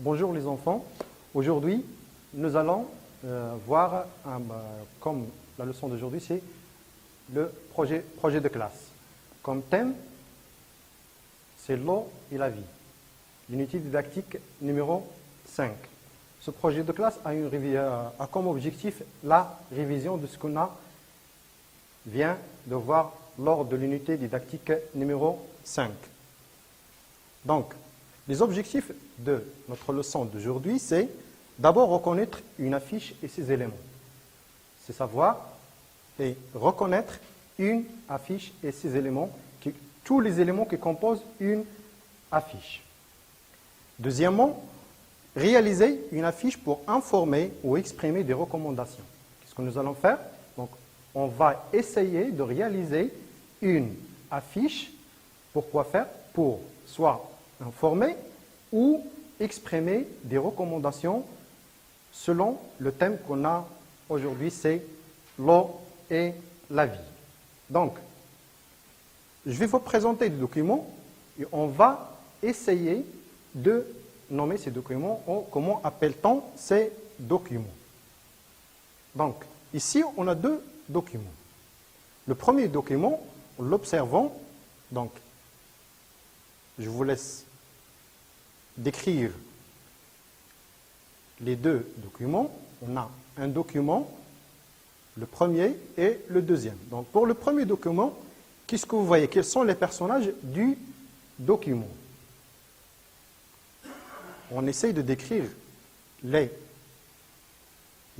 Bonjour les enfants. Aujourd'hui, nous allons voir, comme la leçon d'aujourd'hui, c'est le projet de classe. Comme thème, c'est l'eau et la vie. L'unité didactique numéro 5. Ce projet de classe a comme objectif la révision de ce qu'on vient de voir lors de l'unité didactique numéro 5. Donc, les objectifs de notre leçon d'aujourd'hui, c'est d'abord reconnaître une affiche et ses éléments. C'est savoir et reconnaître une affiche et ses éléments, tous les éléments qui composent une affiche. Deuxièmement, réaliser une affiche pour informer ou exprimer des recommandations. Qu'est-ce que nous allons faire? Donc, on va essayer de réaliser une affiche. Pourquoi faire? Pour soit informer ou exprimer des recommandations selon le thème qu'on a aujourd'hui, c'est l'eau et la vie. Donc, je vais vous présenter des documents et on va essayer de nommer ces documents. Comment appelle-t-on ces documents? Donc, ici, on a deux documents. Le premier document, en l'observant, donc, je vous laisse décrire les deux documents. On a un document, le premier et le deuxième. Donc, pour le premier document, qu'est-ce que vous voyez? Quels sont les personnages du document? On essaye de décrire les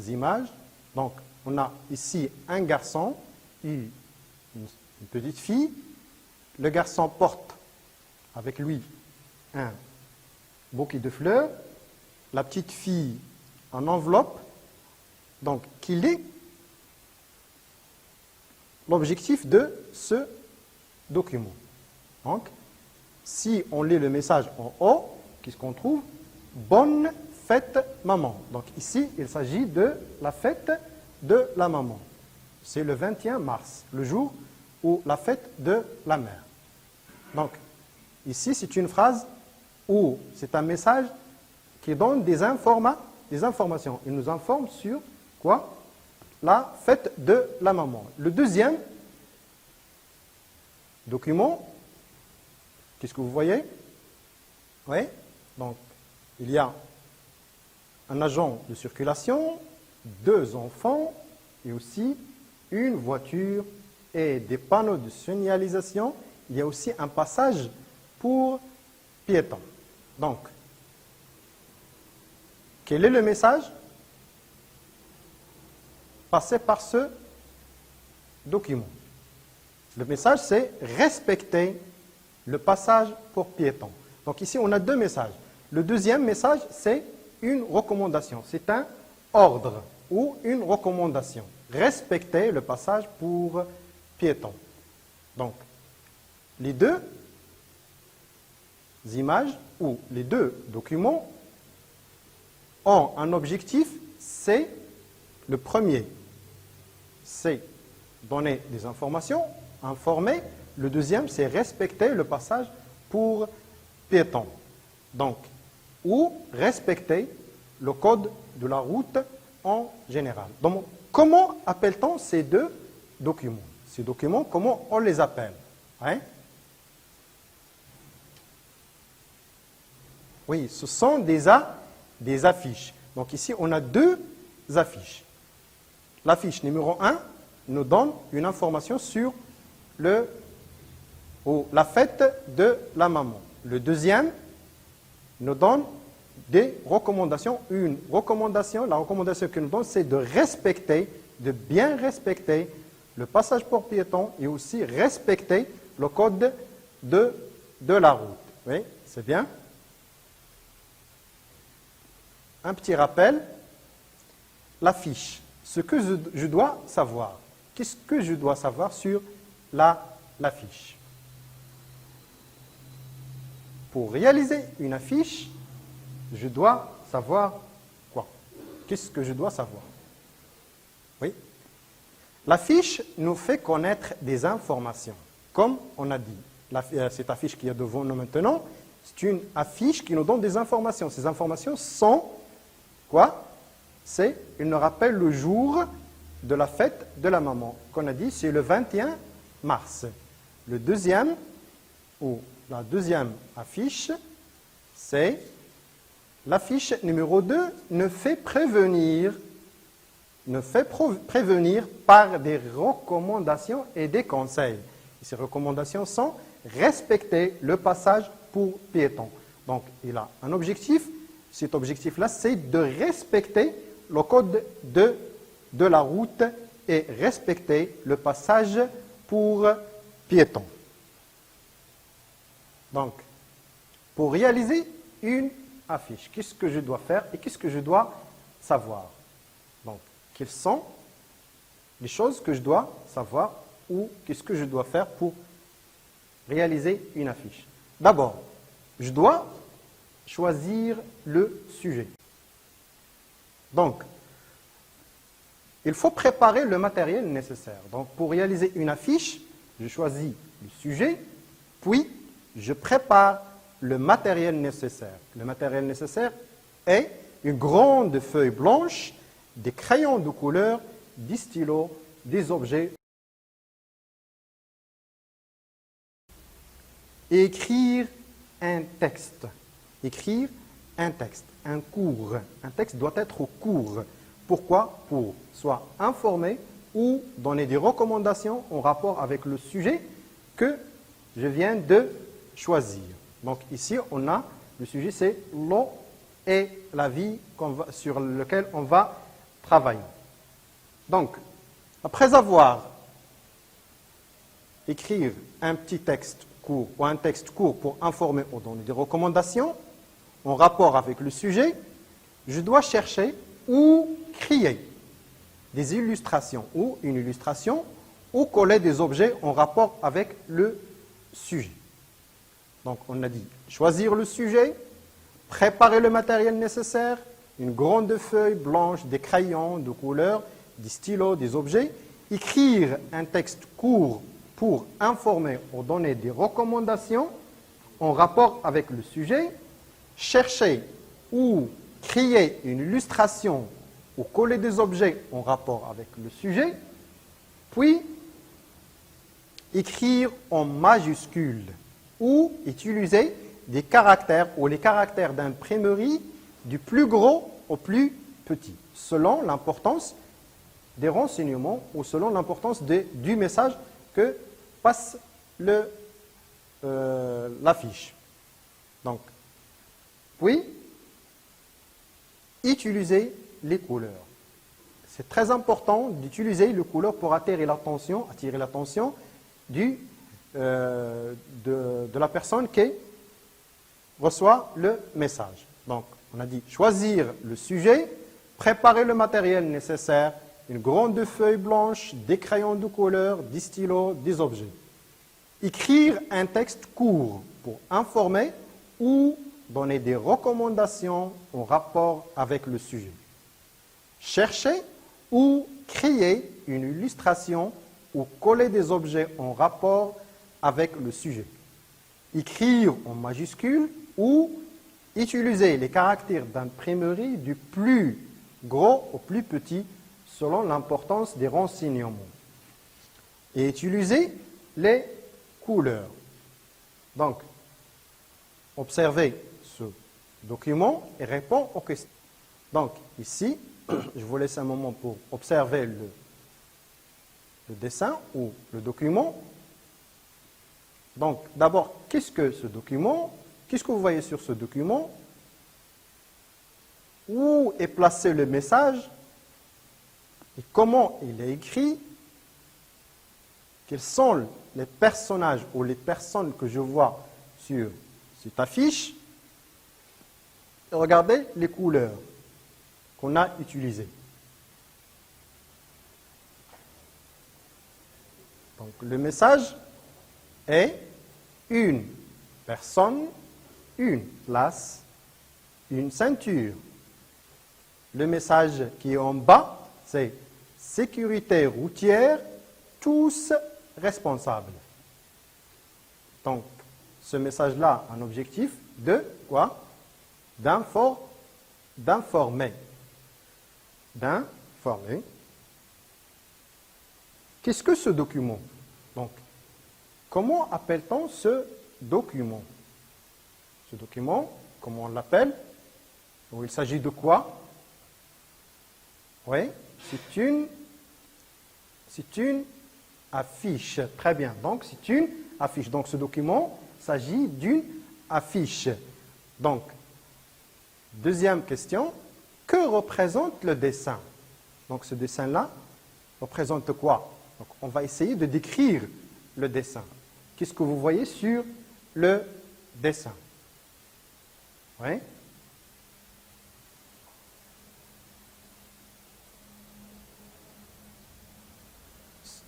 images. Donc, on a ici un garçon et une petite fille. Le garçon porte avec lui un bouquet de fleurs, la petite fille en enveloppe. Donc, quel est l'objectif de ce document? Donc, si on lit le message en haut, qu'est-ce qu'on trouve? Bonne fête maman. Donc ici, il s'agit de la fête de la maman. C'est le 21 mars, le jour où la fête de la mère. Donc, ici, c'est une phrase ou c'est un message qui donne des informations. Il nous informe sur quoi? La fête de la maman. Le deuxième document, qu'est-ce que vous voyez? Oui, donc il y a un agent de circulation, deux enfants et aussi une voiture et des panneaux de signalisation. Il y a aussi un passage pour piétons. Donc, quel est le message passé par ce document? Le message, c'est respecter le passage pour piétons. Donc ici, on a deux messages. Le deuxième message, c'est une recommandation. C'est un ordre ou une recommandation. Respecter le passage pour piétons. Donc, les deux images ou les deux documents ont un objectif, c'est le premier, c'est donner des informations, informer. Le deuxième, c'est respecter le passage pour piétons. Donc, ou respecter le code de la route en général. Donc, comment appelle-t-on ces deux documents? Ces documents, comment on les appelle? Hein? Oui, ce sont des affiches. Donc ici, on a deux affiches. L'affiche numéro 1 nous donne une information sur la fête de la maman. Le deuxième nous donne des recommandations. Une recommandation, la recommandation qu'il nous donne, c'est de bien respecter le passage pour piétons et aussi respecter le code de la route. Oui, c'est bien. Un petit rappel, l'affiche, ce que je dois savoir. Qu'est-ce que je dois savoir sur l'affiche? Pour réaliser une affiche, je dois savoir quoi? Qu'est-ce que je dois savoir? Oui. L'affiche nous fait connaître des informations. Comme on a dit, cette affiche qui est devant nous maintenant, C'est une affiche qui nous donne des informations. Ces informations sont quoi? Il nous rappelle le jour de la fête de la maman. Qu'on a dit, c'est le 21 mars. Le deuxième, ou la deuxième affiche, c'est l'affiche numéro 2, nous fait prévenir par des recommandations et des conseils. Et ces recommandations sont respecter le passage pour piétons. Donc, il a un objectif. Cet objectif-là, c'est de respecter le code de la route et respecter le passage pour piétons. Donc, pour réaliser une affiche, qu'est-ce que je dois faire et qu'est-ce que je dois savoir? Donc, quelles sont les choses que je dois savoir ou qu'est-ce que je dois faire pour réaliser une affiche? D'abord, je dois choisir le sujet. Donc, il faut préparer le matériel nécessaire. Donc, pour réaliser une affiche, je choisis le sujet, puis je prépare le matériel nécessaire. Le matériel nécessaire est une grande feuille blanche, des crayons de couleur, des stylos, des objets. Et écrire un texte. Écrire un texte, un court. Un texte doit être court. Pourquoi? Pour soit informer ou donner des recommandations en rapport avec le sujet que je viens de choisir. Donc ici, on a le sujet, c'est l'eau et la vie sur lequel on va travailler. Donc, après avoir écrit un petit texte court ou un texte court pour informer ou donner des recommandations en rapport avec le sujet, je dois chercher ou créer des illustrations ou une illustration ou coller des objets en rapport avec le sujet. Donc, on a dit choisir le sujet, préparer le matériel nécessaire, une grande feuille blanche, des crayons de couleur, des stylos, des objets, écrire un texte court pour informer ou donner des recommandations en rapport avec le sujet, chercher ou créer une illustration ou coller des objets en rapport avec le sujet, puis écrire en majuscules ou utiliser des caractères ou les caractères d'imprimerie du plus gros au plus petit, selon l'importance des renseignements ou selon l'importance du message que passe l'affiche. Donc, puis, utiliser les couleurs. C'est très important d'utiliser les couleurs pour attirer l'attention de la personne qui reçoit le message. Donc, on a dit choisir le sujet, préparer le matériel nécessaire, une grande feuille blanche, des crayons de couleur, des stylos, des objets. Écrire un texte court pour informer ou donner des recommandations en rapport avec le sujet. Chercher ou créer une illustration ou coller des objets en rapport avec le sujet. Écrire en majuscules ou utiliser les caractères d'imprimerie du plus gros au plus petit selon l'importance des renseignements. Et utiliser les couleurs. Donc, observez ce document et répondez aux questions. Donc, ici, je vous laisse un moment pour observer le dessin ou le document. Donc, d'abord, qu'est-ce que ce document? Qu'est-ce que vous voyez sur ce document? Où est placé le message? Et comment il est écrit? Quels sont les personnages ou les personnes que je vois sur cette affiche? Et regardez les couleurs qu'on a utilisées. Donc, le message est une personne, une place, une ceinture. Le message qui est en bas, c'est sécurité routière, tous responsables. Donc, ce message-là a un objectif de quoi? D'informer. D'informer. Qu'est-ce que ce document? Donc, comment appelle-t-on ce document? Ce document, comment on l'appelle? Il s'agit de quoi? Oui, c'est une affiche. Très bien. Donc, c'est une affiche. Donc, ce document s'agit d'une affiche. Donc, deuxième question. Que représente le dessin? Donc, ce dessin-là représente quoi? Donc, on va essayer de décrire le dessin. Qu'est-ce que vous voyez sur le dessin? Oui.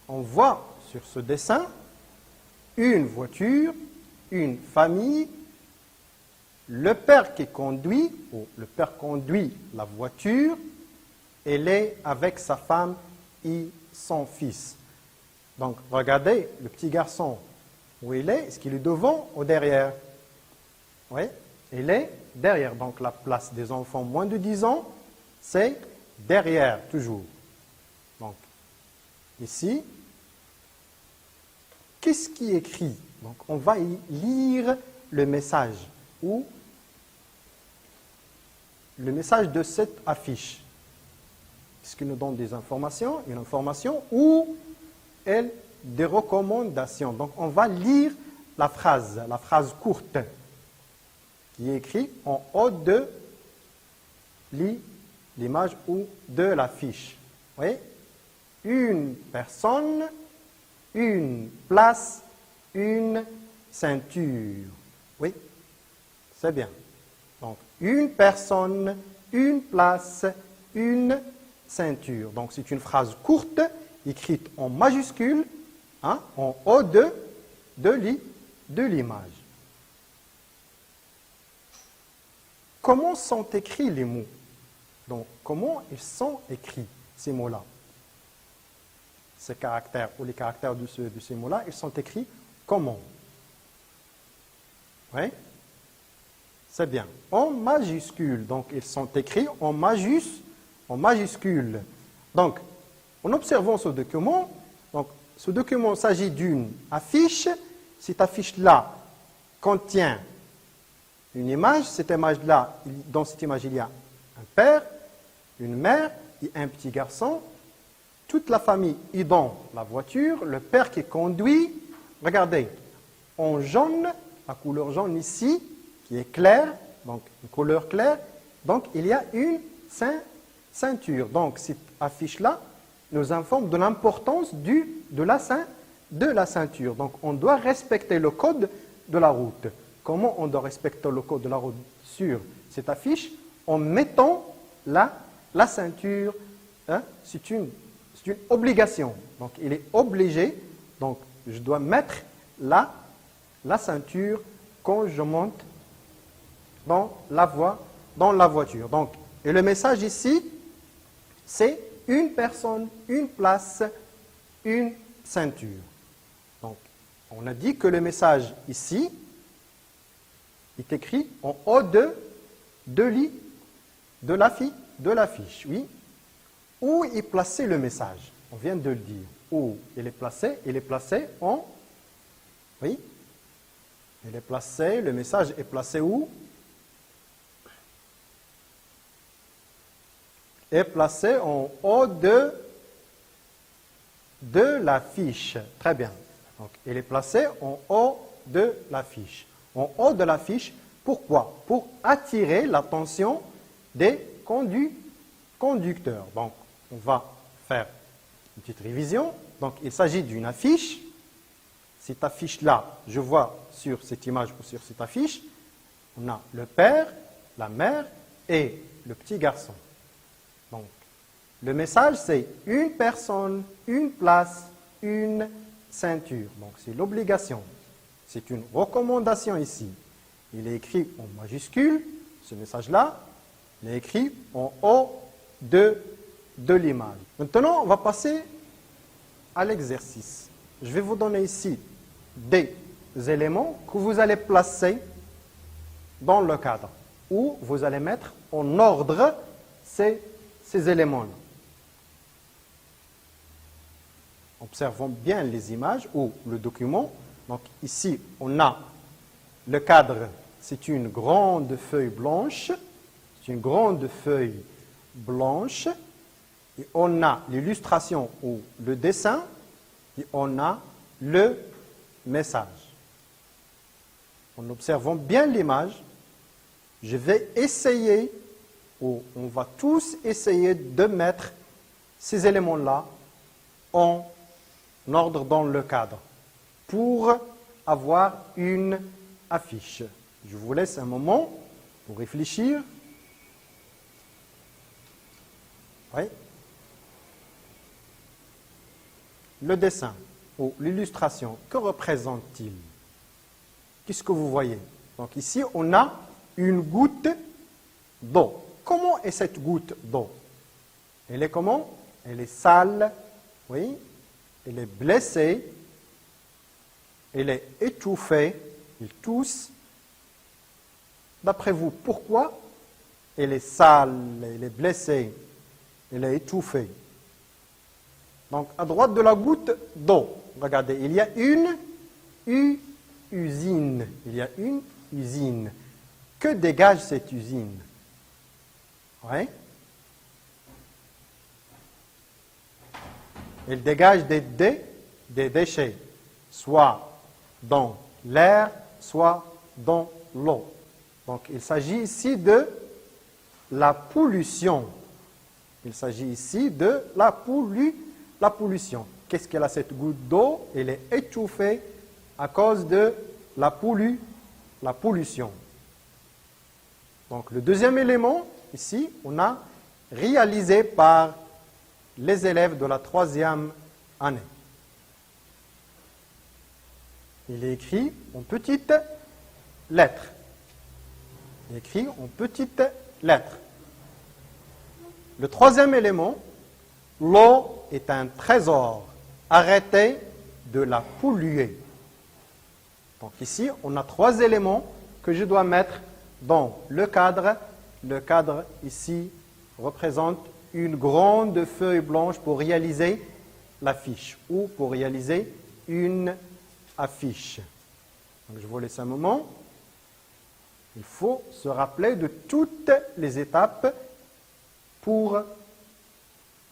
On voit sur ce dessin une voiture, une famille, le père qui conduit, ou le père conduit la voiture, elle est avec sa femme et son fils. Donc, regardez le petit garçon, où il est? Est-ce qu'il est devant ou derrière? Oui, il est derrière. Donc, la place des enfants moins de 10 ans, c'est derrière, toujours. Donc, ici, qu'est-ce qui est écrit? Donc, on va y lire le message, ou le message de cette affiche. Est-ce qu'il nous donne des informations? Une information ou des recommandations. Donc, on va lire la phrase courte, qui est écrite en haut de l'image ou de l'affiche. Oui? Une personne, une place, une ceinture. Oui, c'est bien. Donc, une personne, une place, une ceinture. Donc, c'est une phrase courte, écrite en majuscule, en haut de l'image. Comment sont écrits les mots? Donc, comment ils sont écrits, ces mots-là? Ces caractères, ou les caractères de ces mots-là, ils sont écrits comment? Oui? C'est bien. En majuscule. Donc, ils sont écrits en majuscule. Donc, en observant ce document, ce document s'agit d'une affiche. Cette affiche-là contient une image. Cette image-là, dans cette image, il y a un père, une mère et un petit garçon. Toute la famille est dans la voiture. Le père qui conduit, regardez, en jaune, la couleur jaune ici, qui est claire, donc une couleur claire. Donc, il y a une ceinture. Donc, cette affiche-là nous informe de l'importance de la ceinture. Donc, on doit respecter le code de la route. Comment on doit respecter le code de la route sur cette affiche? En mettant la ceinture. Hein, c'est une obligation. Donc, il est obligé. Donc, je dois mettre la ceinture quand je monte dans la voiture. Donc, et le message ici, c'est une personne, une place, une ceinture. Donc, on a dit que le message ici est écrit en haut de l'affiche. Oui. Où est placé le message? On vient de le dire. Où il est placé? Il est placé en... Oui. Il est placé, le message est placé où? Est placé en haut de l'affiche. Très bien. Donc, il est placé en haut de l'affiche. En haut de l'affiche, pourquoi? Pour attirer l'attention des conducteurs. Donc, on va faire une petite révision. Donc, il s'agit d'une affiche. Cette affiche-là, je vois sur cette image ou sur cette affiche, on a le père, la mère et le petit garçon. Donc, le message, c'est une personne, une place, une ceinture. Donc, c'est l'obligation. C'est une recommandation ici. Il est écrit en majuscule, ce message-là. Il est écrit en haut de l'image. Maintenant, on va passer à l'exercice. Je vais vous donner ici des éléments que vous allez placer dans le cadre, où vous allez mettre en ordre ces éléments-là. Observons bien les images ou le document. Donc ici, on a le cadre, c'est une grande feuille blanche. C'est une grande feuille blanche. Et on a l'illustration ou le dessin. Et on a le message. En observant bien l'image, je vais essayer, ou on va tous essayer de mettre ces éléments-là en ordre dans le cadre pour avoir une affiche. Je vous laisse un moment pour réfléchir. Oui. Le dessin ou l'illustration, que représente-t-il? Qu'est-ce que vous voyez? Donc ici, on a une goutte d'eau. Comment est cette goutte d'eau? Elle est comment? Elle est sale, oui. Elle est blessée. Elle est étouffée. Elle tousse. D'après vous, pourquoi elle est sale, elle est blessée, elle est étouffée? Donc, à droite de la goutte d'eau, regardez, il y a une usine. Il y a une usine. Que dégage cette usine? Oui. Elle dégage des déchets, soit dans l'air, soit dans l'eau. Donc, il s'agit ici de la pollution. Il s'agit ici de la pollution. Qu'est-ce qu'elle a cette goutte d'eau? Elle est étouffée à cause de la pollution. Donc, le deuxième élément, ici, on a réalisé par les élèves de la 3e année. Il est écrit en petites lettres. Il est écrit en petites lettres. Le troisième élément, l'eau est un trésor. Arrêtez de la polluer. Donc ici, on a 3 éléments que je dois mettre dans le cadre. Le cadre ici représente une grande feuille blanche pour réaliser l'affiche ou pour réaliser une affiche. Donc je vous laisse un moment. Il faut se rappeler de toutes les étapes pour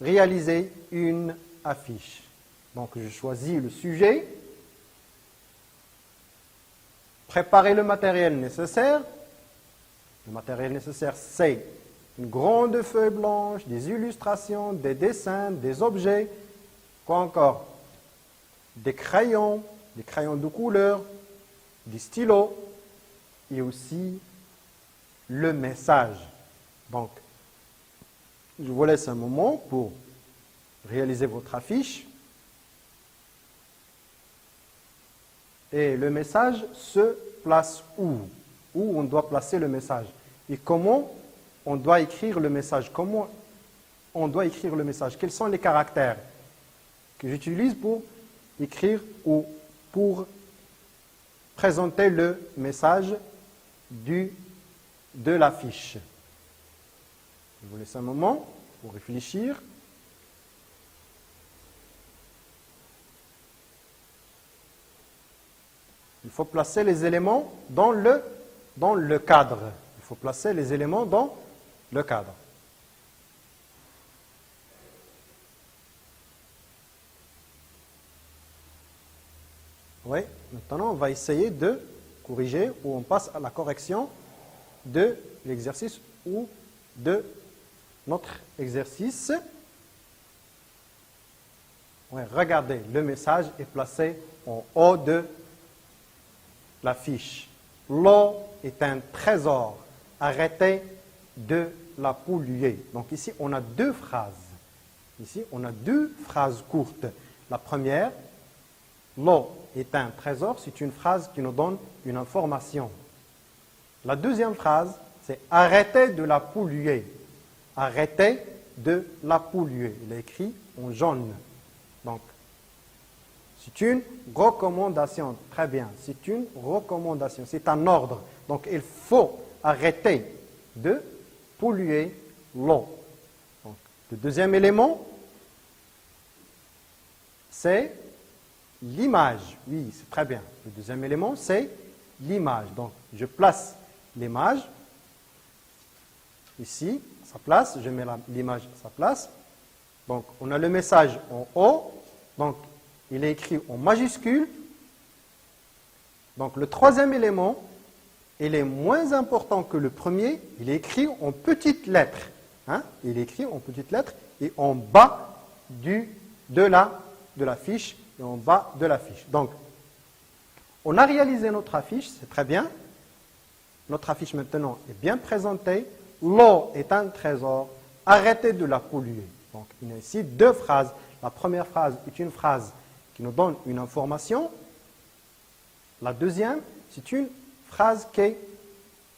réaliser une affiche. Donc je choisis le sujet, préparer le matériel nécessaire. Le matériel nécessaire, c'est une grande feuille blanche, des illustrations, des dessins, des objets. Quoi encore? Des crayons de couleur, des stylos et aussi le message. Donc, je vous laisse un moment pour réaliser votre affiche. Et le message se place où? Où on doit placer le message? Et comment on doit écrire le message? Comment on doit écrire le message? Quels sont les caractères que j'utilise pour écrire ou pour présenter le message de l'affiche? Je vous laisse un moment pour réfléchir. Il faut placer les éléments dans le cadre. Il faut placer les éléments dans le cadre. Oui, maintenant on va essayer de corriger ou on passe à la correction de l'exercice ou de notre exercice. Oui, regardez, le message est placé en haut de la fiche. L'eau est un trésor. Arrêtez de la polluer. Donc ici, on a 2 phrases. Ici, on a 2 phrases courtes. La première, l'eau est un trésor, c'est une phrase qui nous donne une information. La deuxième phrase, c'est arrêtez de la polluer. Arrêtez de la polluer. Il est écrit en jaune. Donc, C'est une recommandation. Très bien. C'est une recommandation. C'est un ordre. Donc, il faut arrêter de polluer l'eau. Donc, le deuxième élément, c'est l'image. Oui, c'est très bien. Le deuxième élément, c'est l'image. Donc, je place l'image ici, à sa place. Je mets l'image à sa place. Donc, on a le message en haut. Donc, il est écrit en majuscule. Donc, le troisième élément, il est moins important que le premier. Il est écrit en petites lettres. Hein? Il est écrit en petites lettres et en bas de la fiche. Et en bas de la fiche. Donc, on a réalisé notre affiche, c'est très bien. Notre affiche maintenant est bien présentée. L'eau est un trésor. Arrêtez de la polluer. Donc, il y a ici deux phrases. La première phrase est une phrase qui nous donne une information. La deuxième, c'est une phrase qui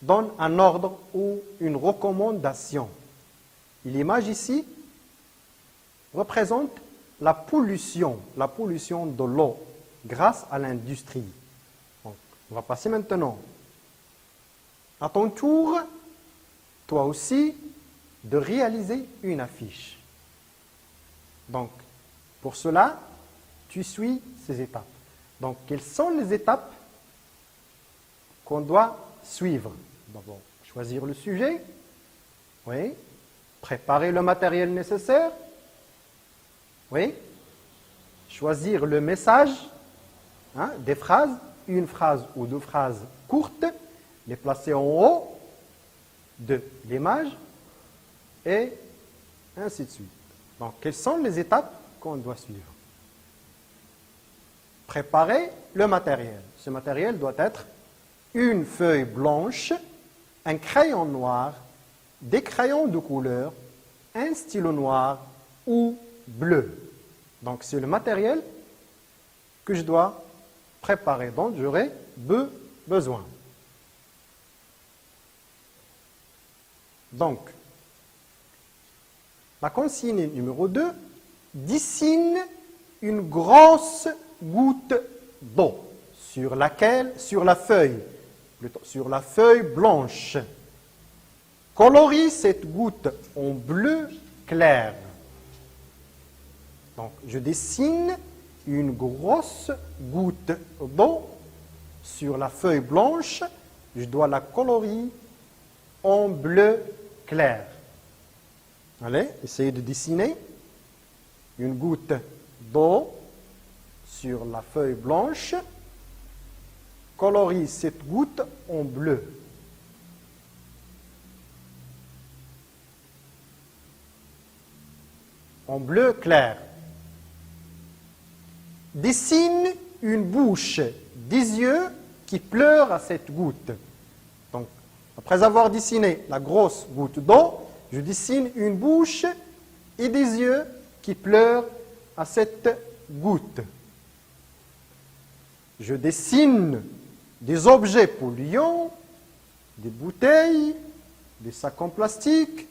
donne un ordre ou une recommandation. Et l'image ici représente la pollution de l'eau grâce à l'industrie. On va passer maintenant à ton tour, toi aussi, de réaliser une affiche. Donc, pour cela, tu suis ces étapes. Donc, quelles sont les étapes qu'on doit suivre? D'abord, choisir le sujet, oui, préparer le matériel nécessaire, oui, choisir le message, hein, des phrases, une phrase ou deux phrases courtes, les placer en haut de l'image et ainsi de suite. Donc, quelles sont les étapes qu'on doit suivre? Préparer le matériel. Ce matériel doit être une feuille blanche, un crayon noir, des crayons de couleur, un stylo noir ou bleu. Donc, c'est le matériel que je dois préparer, dont j'aurai besoin. Donc, la consigne numéro 2, dessine une grosse goutte d'eau sur la feuille blanche. Colorie cette goutte en bleu clair. Donc, je dessine une grosse goutte d'eau sur la feuille blanche. Je dois la colorier en bleu clair. Allez, essayez de dessiner une goutte d'eau sur la feuille blanche. Colorie cette goutte en bleu. En bleu clair. Dessine une bouche, des yeux qui pleurent à cette goutte. Donc, après avoir dessiné la grosse goutte d'eau, je dessine une bouche et des yeux qui pleurent à cette goutte. Je dessine des objets polluants, des bouteilles, des sacs en plastique,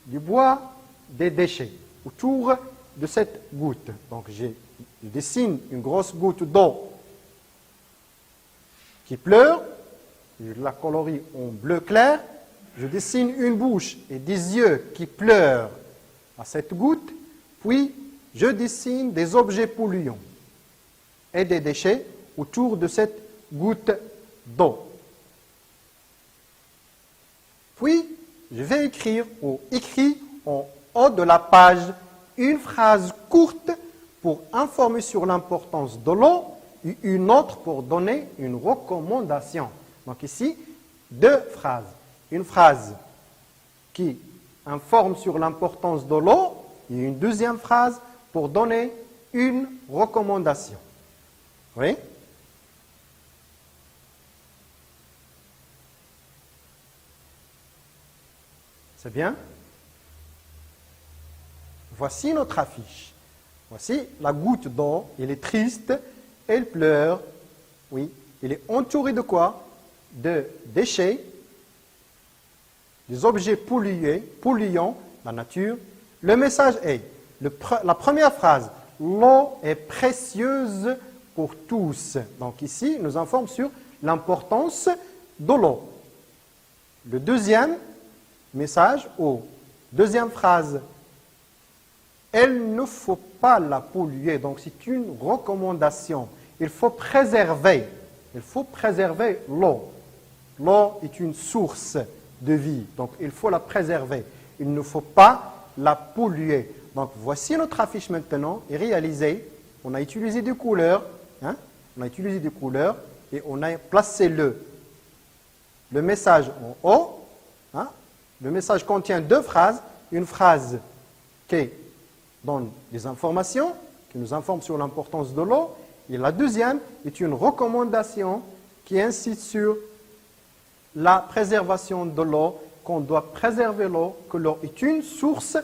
du bois, des déchets autour de cette goutte. Donc, je dessine une grosse goutte d'eau qui pleure, je la colorie en bleu clair, je dessine une bouche et des yeux qui pleurent à cette goutte, puis je dessine des objets polluants et des déchets autour de cette goutte d'eau. Puis, je vais écrire ou écrit en haut de la page une phrase courte pour informer sur l'importance de l'eau et une autre pour donner une recommandation. Donc ici, deux phrases. Une phrase qui informe sur l'importance de l'eau et une deuxième phrase pour donner une recommandation. Oui? C'est bien? Voici notre affiche. Voici la goutte d'eau. Elle est triste, elle pleure. Oui, elle est entourée de quoi? De déchets, des objets polluants, la nature. Le message est, la première phrase, l'eau est précieuse pour tous. Donc ici, il nous informe sur l'importance de l'eau. Le deuxième message, ou deuxième phrase, il ne faut pas la polluer. Donc c'est une recommandation. Il faut préserver l'eau. L'eau est une source de vie, donc il faut la préserver. Il ne faut pas la polluer. Donc voici notre affiche maintenant, est réalisée. On a utilisé des couleurs, et on a placé le message en haut. Le message contient deux phrases. Une phrase qui donne des informations, qui nous informe sur l'importance de l'eau. Et la deuxième est une recommandation qui insiste sur la préservation de l'eau, qu'on doit préserver l'eau, que l'eau est une source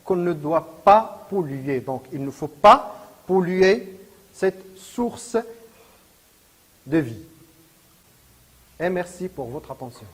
qu'on ne doit pas polluer. Donc, il ne faut pas polluer cette source de vie. Et merci pour votre attention.